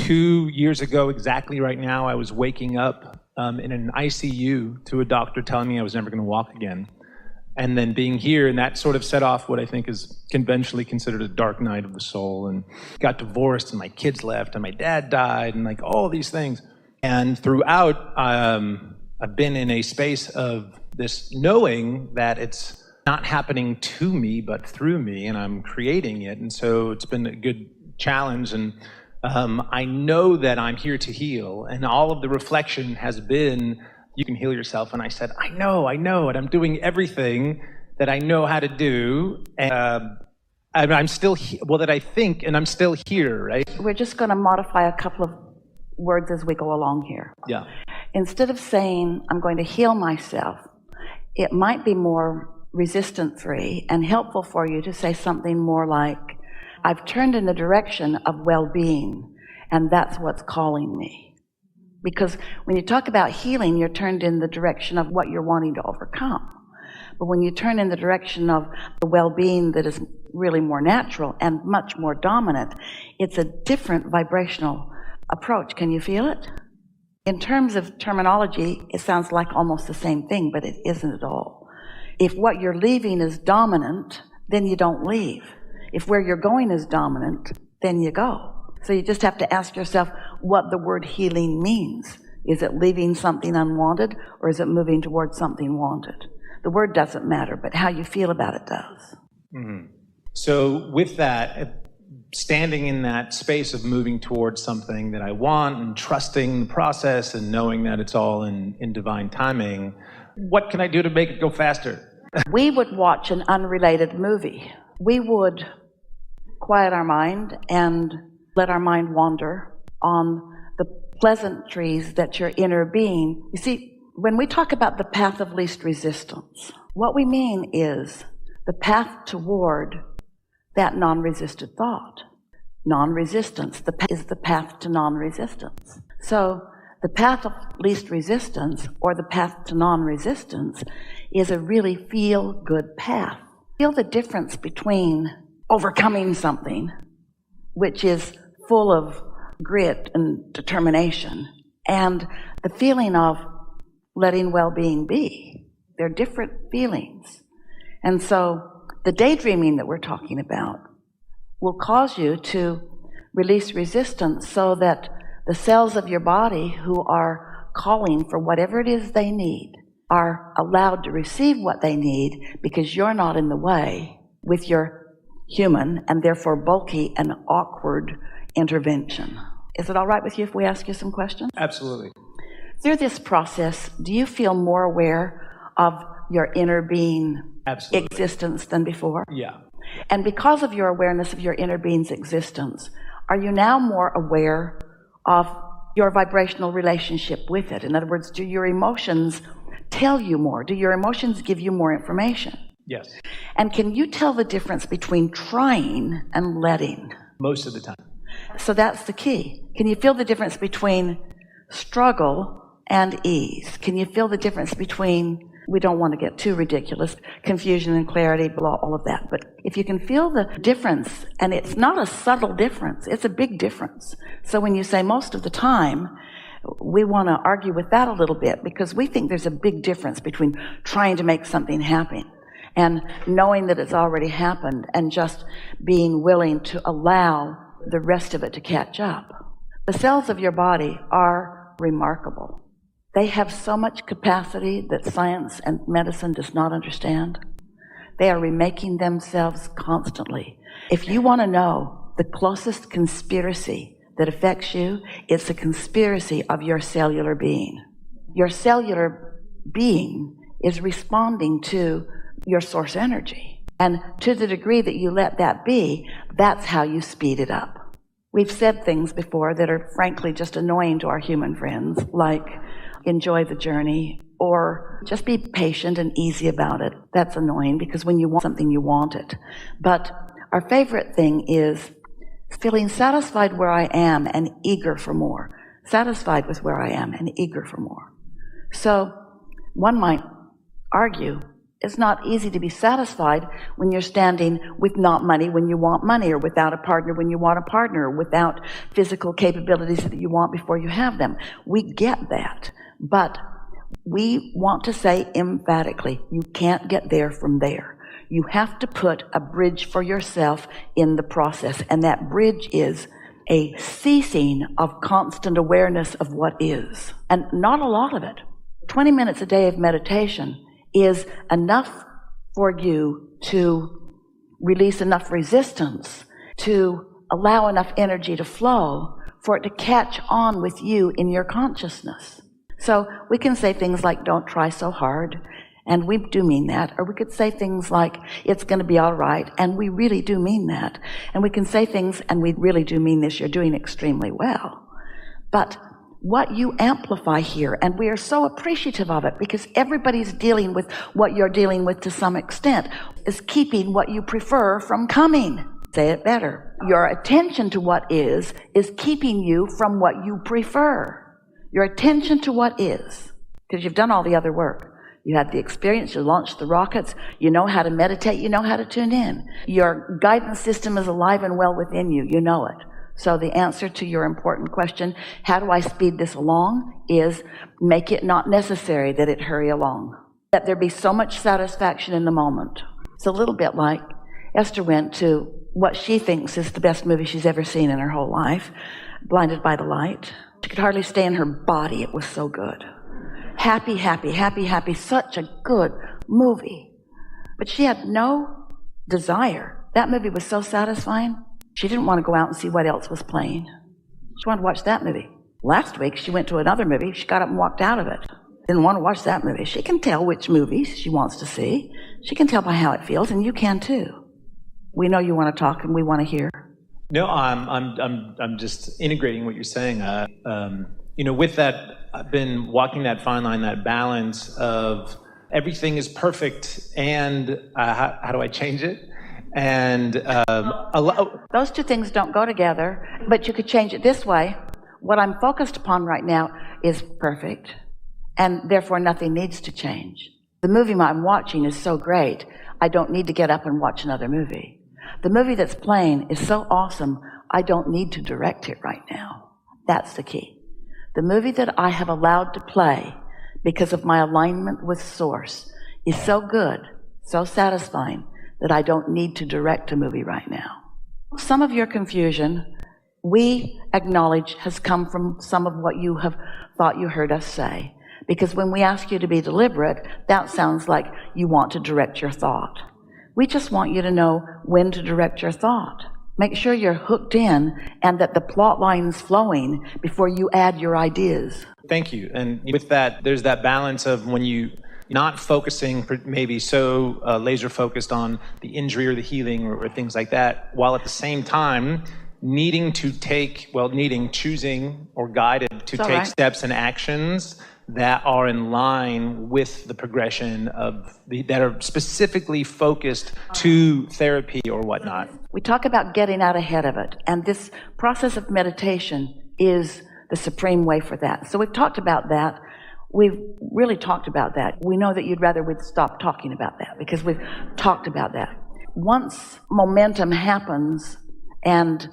2 years ago, exactly right now, I was waking up in an ICU to a doctor telling me I was never going to walk again. And then being here, and that sort of set off what I think is conventionally considered a dark night of the soul, and got divorced, and my kids left, and my dad died, and like all these things. And throughout, I've been in a space of this knowing that it's not happening to me, but through me, and I'm creating it. And so it's been a good challenge, and I know that I'm here to heal, and all of the reflection has been, you can heal yourself. And I said, I know, and I'm doing everything that I know how to do, and I'm still, that I think, and I'm still here, right? We're just going to modify a couple of words as we go along here. Yeah. Instead of saying, I'm going to heal myself, it might be more resistance-free and helpful for you to say something more like, I've turned in the direction of well-being, and that's what's calling me. Because when you talk about healing, you're turned in the direction of what you're wanting to overcome. But when you turn in the direction of the well-being that is really more natural and much more dominant, it's a different vibrational approach. Can you feel it? In terms of terminology, it sounds like almost the same thing, but it isn't at all. If what you're leaving is dominant, then you don't leave. If where you're going is dominant, then you go. So you just have to ask yourself what the word healing means. Is it leaving something unwanted, or is it moving towards something wanted? The word doesn't matter, but how you feel about it does. Mm-hmm. So with that, standing in that space of moving towards something that I want and trusting the process and knowing that it's all in divine timing, what can I do to make it go faster? We would watch an unrelated movie. We would quiet our mind and let our mind wander on the pleasantries that your inner being. You see, when we talk about the path of least resistance, what we mean is the path toward that non-resisted thought. Non-resistance is the path to non-resistance. So the path of least resistance, or the path to non-resistance, is a really feel-good path. Feel the difference between overcoming something, which is full of grit and determination, and the feeling of letting well-being be. They're different feelings. And so the daydreaming that we're talking about will cause you to release resistance so that the cells of your body who are calling for whatever it is they need are allowed to receive what they need, because you're not in the way with your human and therefore bulky and awkward intervention. Is it all right with you if we ask you some questions? Absolutely. Through this process, do you feel more aware of your inner being Absolutely. Existence than before? Yeah. And because of your awareness of your inner being's existence, are you now more aware of your vibrational relationship with it? In other words, do your emotions tell you more? Do your emotions give you more information? Yes. And can you tell the difference between trying and letting? Most of the time. So that's the key. Can you feel the difference between struggle and ease? Can you feel the difference between, we don't want to get too ridiculous, confusion and clarity, blah, all of that. But if you can feel the difference, and it's not a subtle difference, it's a big difference. So when you say most of the time, we want to argue with that a little bit, because we think there's a big difference between trying to make something happen and knowing that it's already happened and just being willing to allow the rest of it to catch up. The cells of your body are remarkable. They have so much capacity that science and medicine does not understand. They are remaking themselves constantly. If you want to know the closest conspiracy that affects you, it's a conspiracy of your cellular being. Your cellular being is responding to your source energy. And to the degree that you let that be, that's how you speed it up. We've said things before that are frankly just annoying to our human friends, like enjoy the journey, or just be patient and easy about it. That's annoying, because when you want something, you want it. But our favorite thing is feeling satisfied where I am and eager for more. Satisfied with where I am and eager for more. So one might argue, It's not easy to be satisfied when you're standing with not money when you want money, or without a partner when you want a partner, or without physical capabilities that you want before you have them. We get that. But we want to say emphatically, you can't get there from there. You have to put a bridge for yourself in the process. And that bridge is a ceasing of constant awareness of what is. And not a lot of it. 20 minutes a day of meditation is enough for you to release enough resistance, to allow enough energy to flow for it to catch on with you in your consciousness. So we can say things like, don't try so hard, and we do mean that. Or we could say things like, it's going to be all right, and we really do mean that. And we can say things, and we really do mean this, you're doing extremely well. But what you amplify here, and we are so appreciative of it because everybody's dealing with what you're dealing with to some extent, is keeping what you prefer from coming. Say it better. Your attention to what is keeping you from what you prefer. Your attention to what is, because you've done all the other work. You had the experience, you launched the rockets, you know how to meditate, you know how to tune in. Your guidance system is alive and well within you, you know it. So the answer to your important question, how do I speed this along, is make it not necessary that it hurry along. That there be so much satisfaction in the moment. It's a little bit like Esther went to what she thinks is the best movie she's ever seen in her whole life, Blinded by the Light. She could hardly stay in her body, it was so good. Happy, happy, happy, happy, such a good movie. But she had no desire. That movie was so satisfying. She didn't want to go out and see what else was playing. She wanted to watch that movie. Last week, she went to another movie. She got up and walked out of it. Didn't want to watch that movie. She can tell which movies she wants to see. She can tell by how it feels, and you can too. We know you want to talk, and we want to hear. No, I'm just integrating what you're saying. With that, I've been walking that fine line, that balance of everything is perfect, and how do I change it? And those two things don't go together, but you could change it this way. What I'm focused upon right now is perfect, and therefore nothing needs to change. The movie I'm watching is so great, I don't need to get up and watch another movie. The movie that's playing is so awesome, I don't need to direct it right now. That's the key. The movie that I have allowed to play because of my alignment with Source is so good, so satisfying, that I don't need to direct a movie right now. Some of your confusion, we acknowledge, has come from some of what you have thought you heard us say. Because when we ask you to be deliberate, that sounds like you want to direct your thought. We just want you to know when to direct your thought. Make sure you're hooked in and that the plot line's flowing before you add your ideas. Thank you. And with that, there's that balance of when you not focusing maybe so laser focused on the injury or the healing or things like that, while at the same time choosing or guided to take steps and actions that are in line with the progression of that are specifically focused to therapy or whatnot. We talk about getting out ahead of it, and this process of meditation is the supreme way for that. So we've talked about that. We've really talked about that. We know that you'd rather we'd stop talking about that because we've talked about that. Once momentum happens and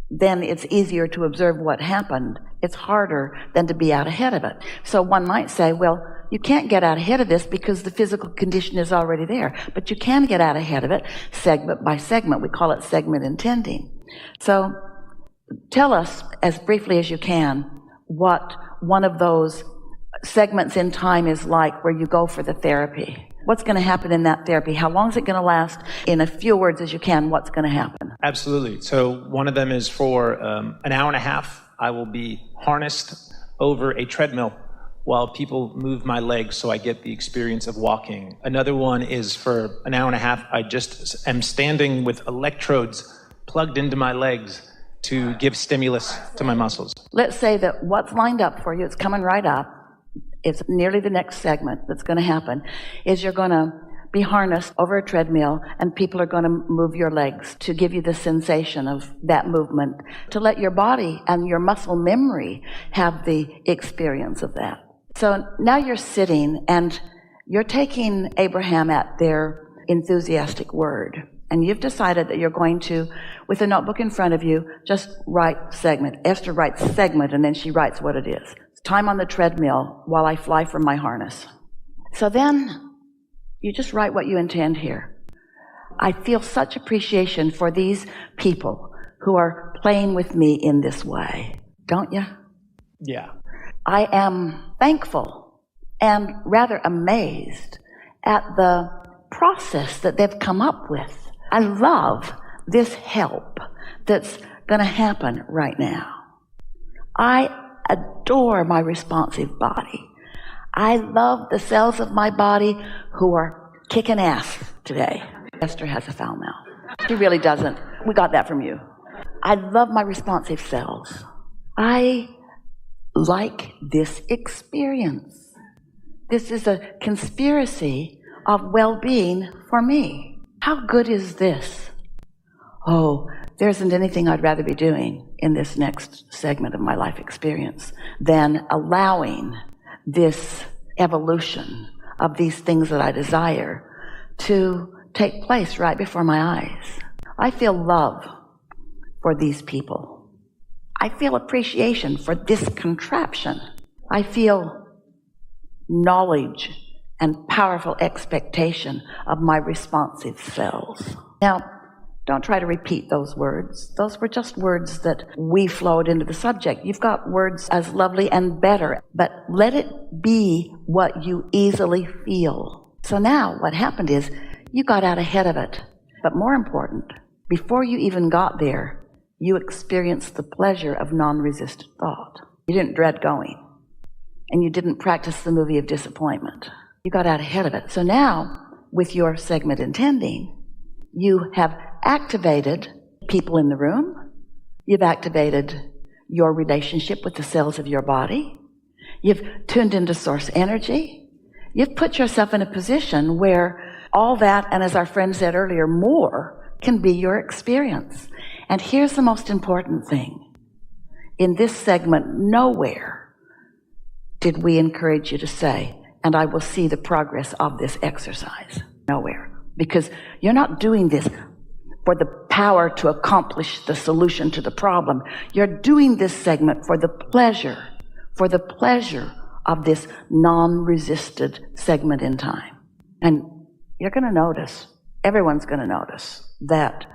then it's easier to observe what happened, it's harder than to be out ahead of it. So one might say, well, you can't get out ahead of this because the physical condition is already there. But you can get out ahead of it segment by segment. We call it segment intending. So tell us as briefly as you can what one of those segments in time is like where you go for the therapy. What's going to happen in that therapy? How long is it going to last? In as few words as you can, what's going to happen? Absolutely. So one of them is for an hour and a half. I will be harnessed over a treadmill while people move my legs so I get the experience of walking. Another one is for an hour and a half. I just am standing with electrodes plugged into my legs to give stimulus to my muscles. Let's say that what's lined up for you, it's coming right up. It's nearly the next segment that's going to happen, is you're going to be harnessed over a treadmill and people are going to move your legs to give you the sensation of that movement, to let your body and your muscle memory have the experience of that. So now you're sitting and You're taking Abraham at their enthusiastic word, and you've decided that you're going to, with a notebook in front of you, just write segment. Esther writes segment, and then she writes what it is. Time on the treadmill while I fly from my harness. So then you just write what you intend here. I feel such appreciation for these people who are playing with me in this way. Don't you? Yeah. I am thankful and rather amazed at the process that they've come up with. I love this help that's going to happen right now. I adore my responsive body. I love the cells of my body who are kicking ass today. Esther has a foul mouth. She really doesn't. We got that from you. I love my responsive cells. I like this experience. This is a conspiracy of well-being for me. How good is this? Oh, there isn't anything I'd rather be doing in this next segment of my life experience than allowing this evolution of these things that I desire to take place right before my eyes. I feel love for these people. I feel appreciation for this contraption. I feel knowledge and powerful expectation of my responsive cells. Now, don't try to repeat those words. Those were just words that we flowed into the subject. You've got words as lovely and better, but let it be what you easily feel. So now what happened is you got out ahead of it. But more important, before you even got there, you experienced the pleasure of non-resistant thought. You didn't dread going, and you didn't practice the movie of disappointment. You got out ahead of it. So now, with your segment intending, you have activated people in the room. You've activated your relationship with the cells of your body. You've tuned into source energy. You've put yourself in a position where all that, and as our friend said earlier, more can be your experience. And here's the most important thing. In this segment, nowhere did we encourage you to say, and I will see the progress of this exercise. Nowhere. Because you're not doing this for the power to accomplish the solution to the problem. You're doing this segment for the pleasure of this non-resisted segment in time. And you're going to notice, everyone's going to notice that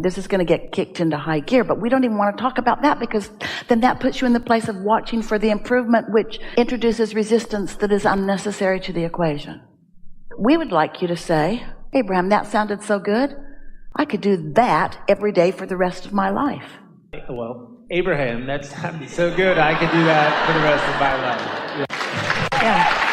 this is going to get kicked into high gear, but we don't even want to talk about that because then that puts you in the place of watching for the improvement, which introduces resistance that is unnecessary to the equation. We would like you to say, Abraham, that sounded so good. I could do that every day for the rest of my life. Well, Abraham, that sounded so good. I could do that for the rest of my life. Yeah.